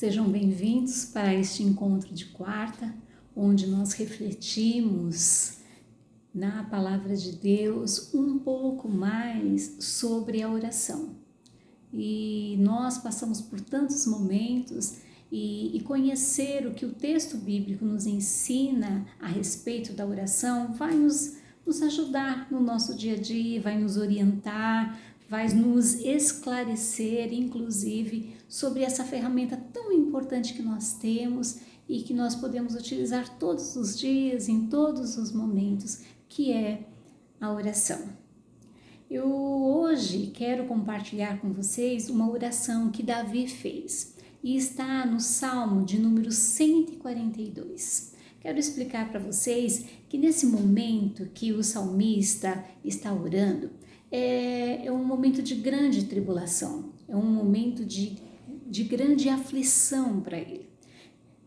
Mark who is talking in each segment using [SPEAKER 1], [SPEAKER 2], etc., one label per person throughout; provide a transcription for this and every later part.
[SPEAKER 1] Sejam bem-vindos para este encontro de quarta, onde nós refletimos na Palavra de Deus um pouco mais sobre a oração. E nós passamos por tantos momentos e conhecer o que o texto bíblico nos ensina a respeito da oração vai nos ajudar no nosso dia a dia, vai nos orientar, vai nos esclarecer, inclusive, sobre essa ferramenta tão importante que nós temos e que nós podemos utilizar todos os dias, em todos os momentos, que é a oração. Eu hoje quero compartilhar com vocês uma oração que Davi fez e está no Salmo de número 142. Quero explicar para vocês que nesse momento que o salmista está orando, é um momento de grande tribulação, é um momento de grande aflição para ele.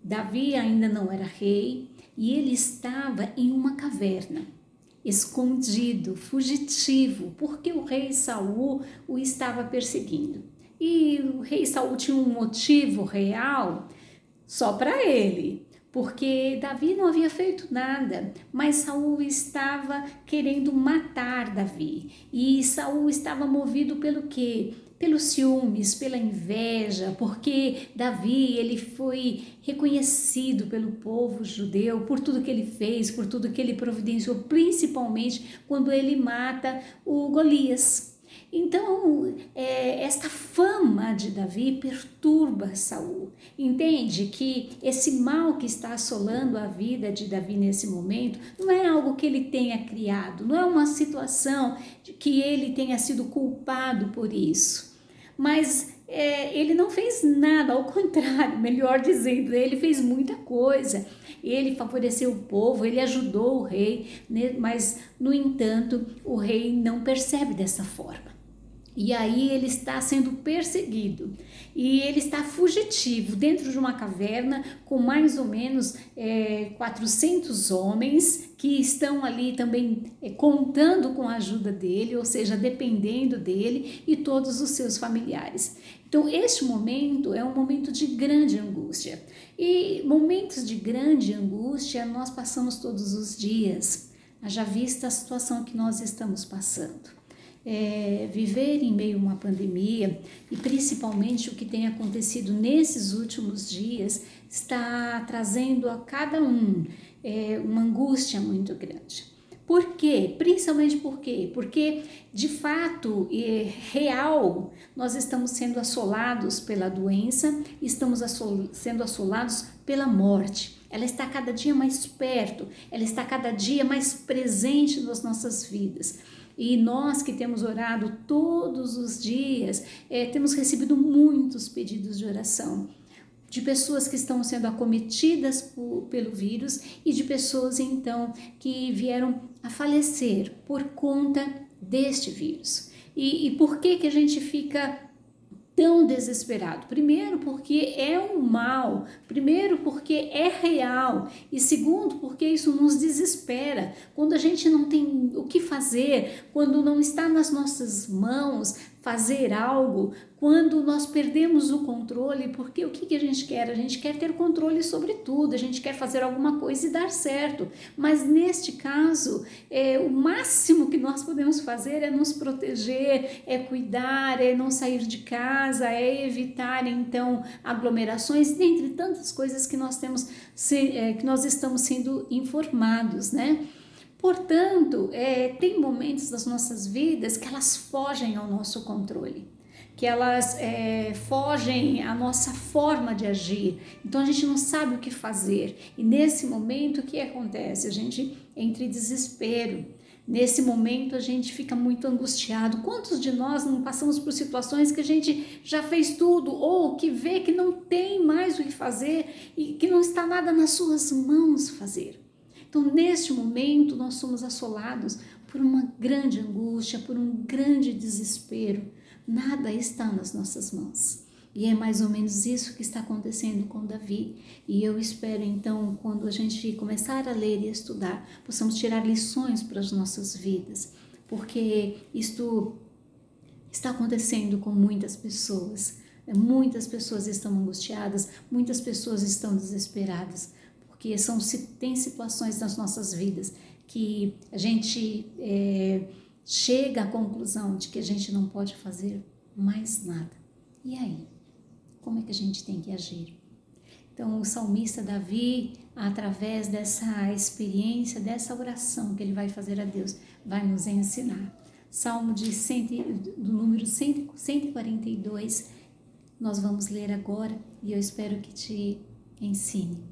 [SPEAKER 1] Davi ainda não era rei e ele estava em uma caverna, escondido, fugitivo, porque o rei Saul o estava perseguindo. E o rei Saul tinha um motivo real só para ele, porque Davi não havia feito nada, mas Saul estava querendo matar Davi. E Saul estava movido pelo quê? Pelos ciúmes, pela inveja, porque Davi ele foi reconhecido pelo povo judeu por tudo que ele fez, por tudo que ele providenciou, principalmente quando ele mata o Golias. Então, esta fama de Davi perturba Saul. Entende que esse mal que está assolando a vida de Davi nesse momento não é algo que ele tenha criado, não é uma situação de que ele tenha sido culpado por isso. Mas ele não fez nada, ao contrário, melhor dizendo, ele fez muita coisa. Ele favoreceu o povo, ele ajudou o rei, né? Mas, no entanto, o rei não percebe dessa forma. E aí ele está sendo perseguido e ele está fugitivo dentro de uma caverna com mais ou menos 400 homens que estão ali também contando com a ajuda dele, ou seja, dependendo dele e todos os seus familiares. Então este momento é um momento de grande angústia e momentos de grande angústia nós passamos todos os dias, haja vista a situação que nós estamos passando. Viver em meio a uma pandemia e principalmente o que tem acontecido nesses últimos dias está trazendo a cada um uma angústia muito grande. Por quê? Principalmente por quê? Porque de fato real nós estamos sendo assolados pela doença, estamos sendo assolados pela morte. Ela está cada dia mais perto, ela está cada dia mais presente nas nossas vidas. E nós que temos orado todos os dias, temos recebido muitos pedidos de oração, de pessoas que estão sendo acometidas pelo vírus e de pessoas então que vieram a falecer por conta deste vírus. E por que a gente fica tão desesperado? Primeiro, porque é um mal, primeiro, porque é real, e segundo, porque isso nos desespera. Quando a gente não tem o que fazer, quando não está nas nossas mãos fazer algo, quando nós perdemos o controle, porque o que a gente quer? A gente quer ter controle sobre tudo, a gente quer fazer alguma coisa e dar certo, mas neste caso, o máximo que nós podemos fazer é nos proteger, é cuidar, é não sair de casa, é evitar então aglomerações, dentre tantas coisas que nós temos, que nós estamos sendo informados, né? Portanto, tem momentos das nossas vidas que elas fogem ao nosso controle, que elas fogem à nossa forma de agir, então a gente não sabe o que fazer, e nesse momento o que acontece? A gente entra em desespero, nesse momento a gente fica muito angustiado. Quantos de nós não passamos por situações que a gente já fez tudo, ou que vê que não tem mais o que fazer e que não está nada nas suas mãos fazer? Então, neste momento, nós somos assolados por uma grande angústia, por um grande desespero. Nada está nas nossas mãos. E é mais ou menos isso que está acontecendo com Davi. E eu espero, então, quando a gente começar a ler e estudar, possamos tirar lições para as nossas vidas. Porque isto está acontecendo com muitas pessoas. Muitas pessoas estão angustiadas, muitas pessoas estão desesperadas, porque tem situações nas nossas vidas que a gente chega à conclusão de que a gente não pode fazer mais nada. E aí? Como é que a gente tem que agir? Então, o salmista Davi, através dessa experiência, dessa oração que ele vai fazer a Deus, vai nos ensinar. Salmo do número 142, nós vamos ler agora e eu espero que te ensine.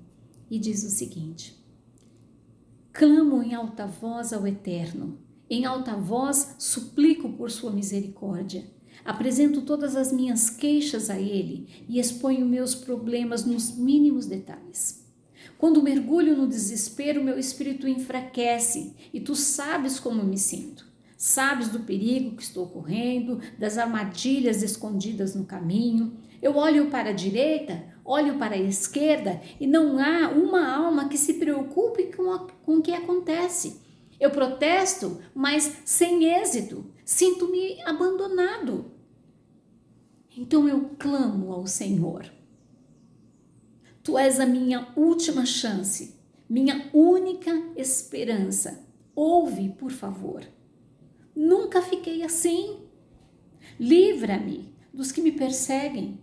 [SPEAKER 1] E diz o seguinte: clamo em alta voz ao Eterno, em alta voz suplico por sua misericórdia. Apresento todas as minhas queixas a Ele e exponho meus problemas nos mínimos detalhes. Quando mergulho no desespero, meu espírito enfraquece e tu sabes como me sinto. Sabes do perigo que estou correndo, das armadilhas escondidas no caminho. Eu olho para a direita, olho para a esquerda e não há uma alma que se preocupe com o que acontece. Eu protesto, mas sem êxito. Sinto-me abandonado. Então eu clamo ao Senhor. Tu és a minha última chance, minha única esperança. Ouve, por favor. Nunca fiquei assim. Livra-me dos que me perseguem.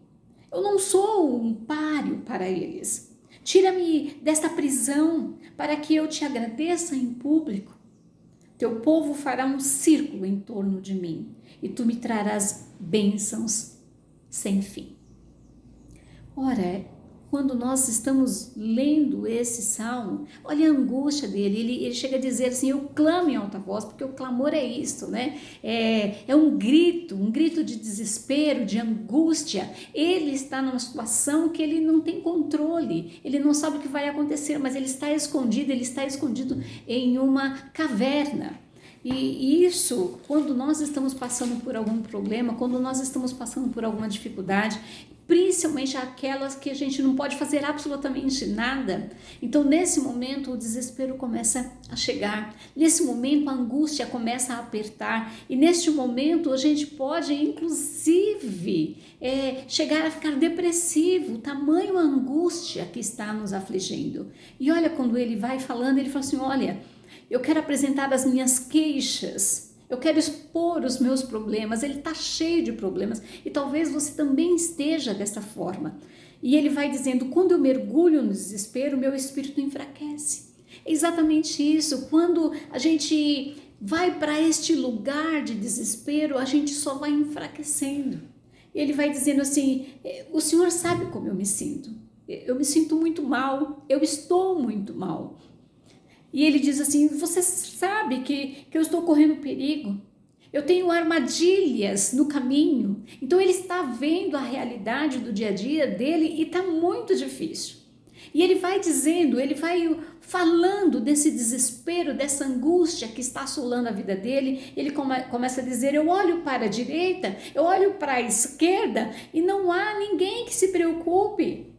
[SPEAKER 1] Eu não sou um páreo para eles. Tira-me desta prisão para que eu te agradeça em público. Teu povo fará um círculo em torno de mim e tu me trarás bênçãos sem fim. Ora, quando nós estamos lendo esse salmo, olha a angústia dele, ele chega a dizer assim, eu clamo em alta voz, porque o clamor é isto, né? É um grito de desespero, de angústia. Ele está numa situação que ele não tem controle, ele não sabe o que vai acontecer, mas ele está escondido em uma caverna. E isso, quando nós estamos passando por algum problema, quando nós estamos passando por alguma dificuldade, principalmente aquelas que a gente não pode fazer absolutamente nada, então nesse momento o desespero começa a chegar, nesse momento a angústia começa a apertar e neste momento a gente pode inclusive chegar a ficar depressivo, tamanho a angústia que está nos afligindo. E olha, quando ele vai falando, ele fala assim, olha, eu quero apresentar as minhas queixas, eu quero expor os meus problemas. Ele está cheio de problemas e talvez você também esteja dessa forma. E ele vai dizendo, quando eu mergulho no desespero, meu espírito enfraquece. É exatamente isso, quando a gente vai para este lugar de desespero, a gente só vai enfraquecendo. E ele vai dizendo assim, o Senhor sabe como eu me sinto. Eu me sinto muito mal, eu estou muito mal. E ele diz assim, você sabe que eu estou correndo perigo, eu tenho armadilhas no caminho. Então ele está vendo a realidade do dia a dia dele e está muito difícil. E ele vai dizendo, ele vai falando desse desespero, dessa angústia que está assolando a vida dele. Ele começa a dizer, eu olho para a direita, eu olho para a esquerda e não há ninguém que se preocupe.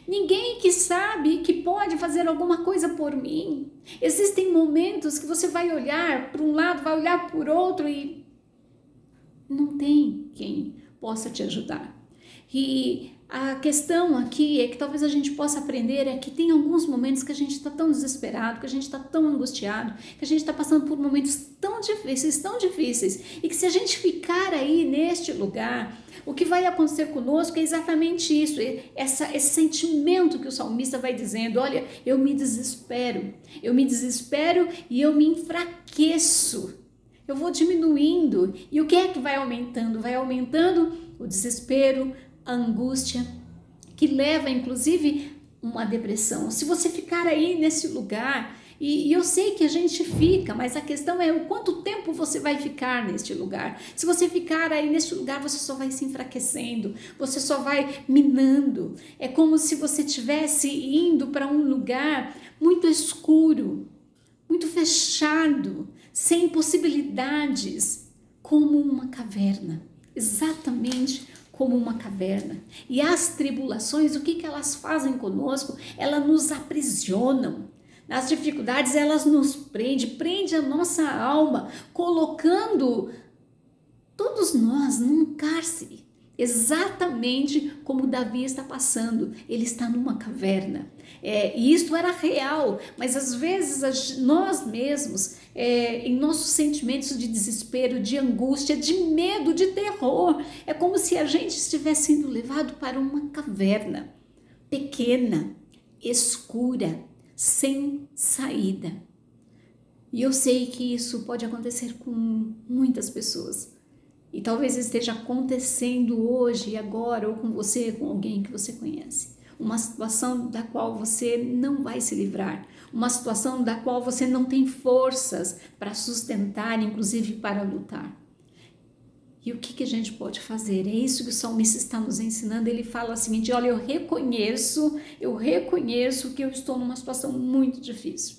[SPEAKER 1] Ninguém que sabe que pode fazer alguma coisa por mim. Existem momentos que você vai olhar para um lado, vai olhar por outro e não tem quem possa te ajudar. E a questão aqui é que talvez a gente possa aprender é que tem alguns momentos que a gente está tão desesperado, que a gente está tão angustiado, que a gente está passando por momentos tão difíceis, e que se a gente ficar aí neste lugar, o que vai acontecer conosco é exatamente isso, esse sentimento que o salmista vai dizendo, olha, eu me desespero e eu me enfraqueço, eu vou diminuindo, e o que é que vai aumentando? Vai aumentando o desespero, a angústia, que leva inclusive uma depressão. Se você ficar aí nesse lugar, e eu sei que a gente fica, mas a questão é o quanto tempo você vai ficar neste lugar. Se você ficar aí neste lugar, você só vai se enfraquecendo, você só vai minando. É como se você estivesse indo para um lugar muito escuro, muito fechado, sem possibilidades, como uma caverna, exatamente como uma caverna. E as tribulações, o que elas fazem conosco? Elas nos aprisionam. Nas dificuldades, elas nos prende a nossa alma, colocando todos nós num cárcere. exatamente como Davi está passando. Ele está numa caverna. E isto era real, mas às vezes nós mesmos, em nossos sentimentos de desespero, de angústia, de medo, de terror, é como se a gente estivesse sendo levado para uma caverna pequena, escura, sem saída. E eu sei que isso pode acontecer com muitas pessoas. E talvez esteja acontecendo hoje e agora, ou com você, com alguém que você conhece. Uma situação da qual você não vai se livrar. Uma situação da qual você não tem forças para sustentar, inclusive para lutar. E o que a gente pode fazer? É isso que o salmista está nos ensinando. Ele fala o seguinte: olha, eu reconheço que eu estou numa situação muito difícil.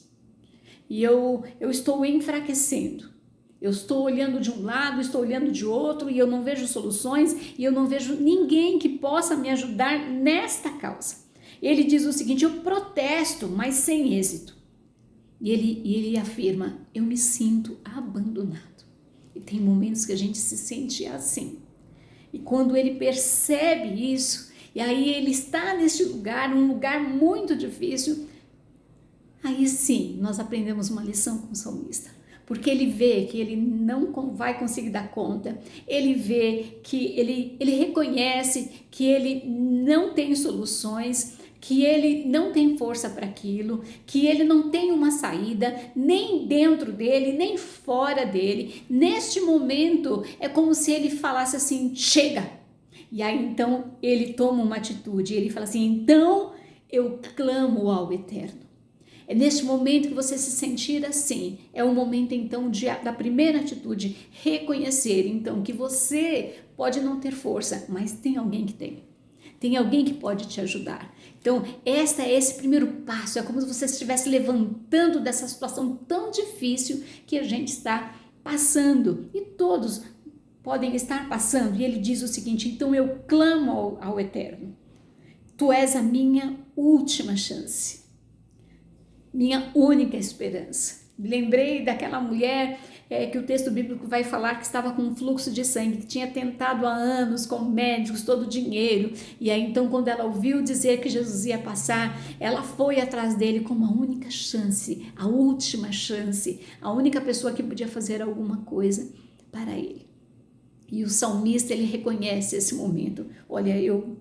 [SPEAKER 1] E eu estou enfraquecendo. Eu estou olhando de um lado, estou olhando de outro e eu não vejo soluções e eu não vejo ninguém que possa me ajudar nesta causa. Ele diz o seguinte: eu protesto, mas sem êxito. E ele afirma: eu me sinto abandonado. E tem momentos que a gente se sente assim. E quando ele percebe isso, e aí ele está neste lugar, um lugar muito difícil, aí sim nós aprendemos uma lição com o salmista. Porque ele vê que ele não vai conseguir dar conta, ele vê que ele reconhece que ele não tem soluções, que ele não tem força para aquilo, que ele não tem uma saída, nem dentro dele, nem fora dele. Neste momento é como se ele falasse assim: chega! E aí então ele toma uma atitude, ele fala assim: então eu clamo ao Eterno. É neste momento que você se sentir assim, é o momento então da primeira atitude, reconhecer então que você pode não ter força, mas tem alguém que tem. Tem alguém que pode te ajudar. Então, esse primeiro passo, é como se você estivesse levantando dessa situação tão difícil que a gente está passando. E todos podem estar passando. E ele diz o seguinte: então eu clamo ao Eterno. Tu és a minha última chance. Minha única esperança. Me lembrei daquela mulher que o texto bíblico vai falar que estava com um fluxo de sangue, que tinha tentado há anos com médicos, todo o dinheiro, e aí então quando ela ouviu dizer que Jesus ia passar, ela foi atrás dele como a única chance, a última chance, a única pessoa que podia fazer alguma coisa para ele. E o salmista, ele reconhece esse momento: olha, eu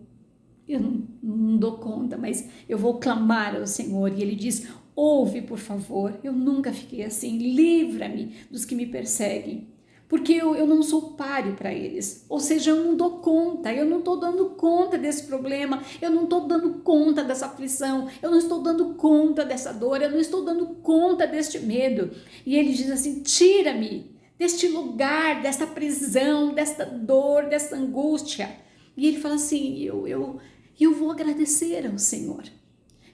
[SPEAKER 1] não dou conta, mas eu vou clamar ao Senhor. E ele diz: ouve, por favor, eu nunca fiquei assim, livra-me dos que me perseguem, porque eu não sou páreo para eles, ou seja, eu não dou conta, eu não estou dando conta desse problema, eu não estou dando conta dessa aflição, eu não estou dando conta dessa dor, eu não estou dando conta deste medo. E ele diz assim: tira-me deste lugar, desta prisão, desta dor, dessa angústia. E ele fala assim: eu vou agradecer ao Senhor.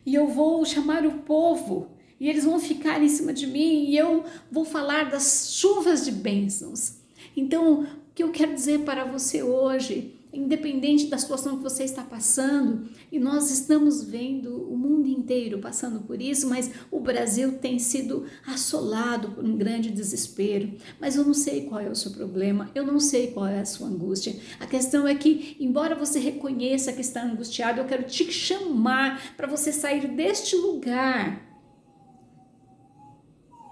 [SPEAKER 1] E eu vou chamar o povo, e eles vão ficar em cima de mim, e eu vou falar das chuvas de bênçãos. Então, o que eu quero dizer para você hoje, independente da situação que você está passando, e nós estamos vendo o mundo inteiro passando por isso, mas o Brasil tem sido assolado por um grande desespero. Mas eu não sei qual é o seu problema, eu não sei qual é a sua angústia. A questão é que, embora você reconheça que está angustiado, eu quero te chamar para você sair deste lugar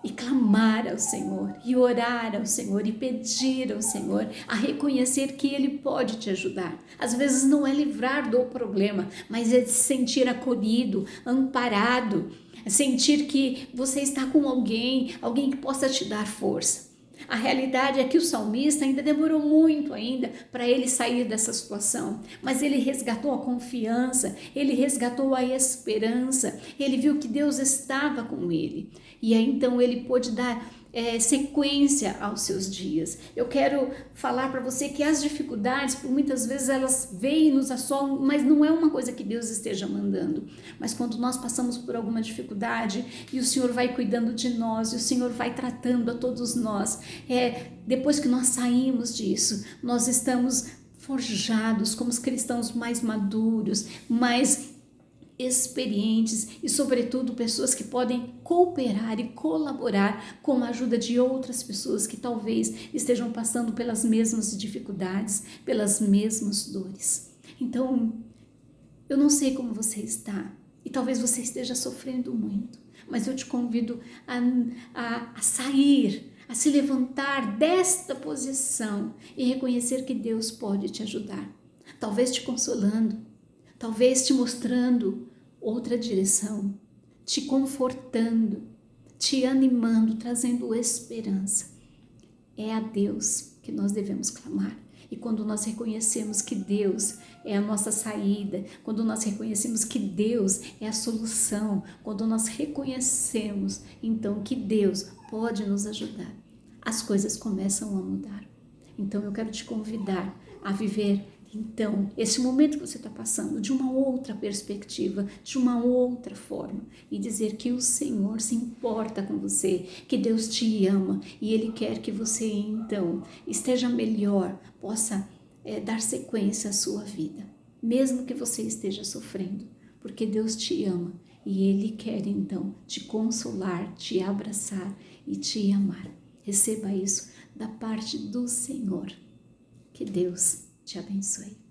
[SPEAKER 1] e clamar ao Senhor, e orar ao Senhor, e pedir ao Senhor a reconhecer que Ele pode te ajudar. Às vezes não é livrar do problema, mas é se sentir acolhido, amparado, sentir que você está com alguém que possa te dar força. A realidade é que o salmista ainda demorou muito ainda para ele sair dessa situação, mas ele resgatou a confiança, ele resgatou a esperança, ele viu que Deus estava com ele, e aí então ele pôde dar sequência aos seus dias. Eu quero falar para você que as dificuldades, por muitas vezes elas vêm e nos assolam, mas não é uma coisa que Deus esteja mandando. Mas quando nós passamos por alguma dificuldade e o Senhor vai cuidando de nós, e o Senhor vai tratando a todos nós, depois que nós saímos disso, nós estamos forjados como os cristãos mais maduros, mais experientes e, sobretudo, pessoas que podem cooperar e colaborar com a ajuda de outras pessoas que talvez estejam passando pelas mesmas dificuldades, pelas mesmas dores. Então, eu não sei como você está e talvez você esteja sofrendo muito, mas eu te convido a sair, a se levantar desta posição e reconhecer que Deus pode te ajudar, talvez te consolando, talvez te mostrando outra direção, te confortando, te animando, trazendo esperança. É a Deus que nós devemos clamar. E quando nós reconhecemos que Deus é a nossa saída, quando nós reconhecemos que Deus é a solução, quando nós reconhecemos então que Deus pode nos ajudar, as coisas começam a mudar. Então eu quero te convidar a viver então esse momento que você está passando de uma outra perspectiva, de uma outra forma, e dizer que o Senhor se importa com você, que Deus te ama e Ele quer que você então esteja melhor, possa dar sequência à sua vida, mesmo que você esteja sofrendo, porque Deus te ama e Ele quer então te consolar, te abraçar e te amar. Receba isso da parte do Senhor. Que Deus te abençoe.